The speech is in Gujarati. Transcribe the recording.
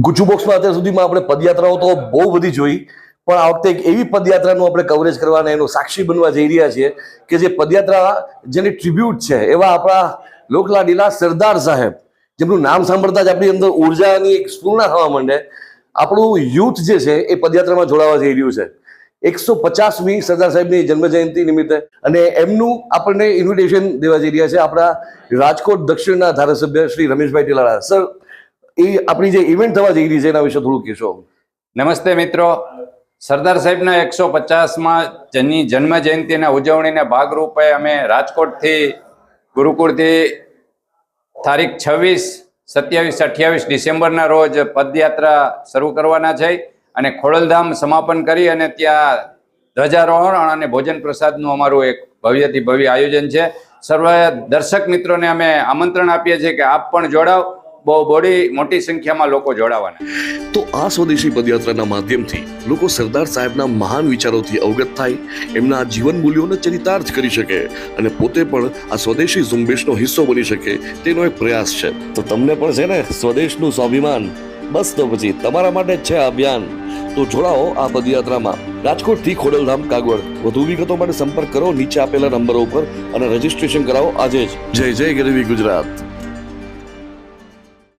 ગુજુ બોક્સમાં અત્યાર સુધીમાં આપણે પદયાત્રાઓ તો બહુ બધી જોઈ, પણ આ વખતે એક એવી પદયાત્રાનું આપણે કવરેજ કરવાના એનો સાક્ષી બનવા જઈ રહ્યા છીએ કે જે પદયાત્રા જેની ટ્રિબ્યુટ છે એવા આપણા લોકલાડીલા સરદાર સાહેબ, જેમનું નામ સાંભળતા જ આપણી અંદર ઉર્જાની એક સ્ફૂર્ણા થવા માંડે. આપણું યુથ જે છે એ પદયાત્રામાં જોડાવા જઈ રહ્યું છે 150મી સરદાર સાહેબની જન્મજયંતિ નિમિત્તે, અને એમનું આપણને ઇન્વિટેશન દેવા જઈ રહ્યા છે આપણા રાજકોટ દક્ષિણના ધારાસભ્ય શ્રી રમેશભાઈ ટીલાળા. સર, એ આપણી જે ઇવેન્ટ થવા જઈ રહી છે એના વિશે થોડું કહેશો? નમસ્તે મિત્રો, સરદાર સાહેબના 150માં જન્મ જયંતિના ઉજવણીના ભાગરૂપે અમે રાજકોટથી ગુરુકુળથી તારીખ 26, 27, 28 ડિસેમ્બરના રોજ પદયાત્રા શરૂ કરવાના છે અને ખોડલધામ સમાપન કરી અને ત્યાં ધ્વજારોહણ અને ભોજન પ્રસાદનું અમારું એક ભવ્યથી ભવ્ય આયોજન છે. સર્વ દર્શક મિત્રોને અમે આમંત્રણ આપીએ છીએ કે આપ પણ જોડાવ. બહુ મોટી સંખ્યામાં લોકો જોડાવાના. તો આ સ્વદેશી પદયાત્રાના માધ્યમથી લોકો સરદાર સાહેબના મહાન વિચારોથી અવગત થાય, એમના જીવન મૂલ્યોને ચરિતાર્થ કરી શકે અને પોતે પણ આ સ્વદેશી ઝુંબેશનો હિસ્સો બની શકે તેનો એક પ્રયાસ છે. તો તમને પણ છે ને સ્વદેશનું સ્વાભિમાન? બસ તો પછી તમારા માટે જ છે આ અભિયાન. તો જોડાઓ આ પદયાત્રામાં રાજકોટથી ખોડલધામ કાગવડ. વધુ વિગતો માટે સંપર્ક કરો નીચે આપેલા નંબરો ઉપર અને રજીસ્ટ્રેશન કરાવો આજે જ. જય જય ગરવી ગુજરાત.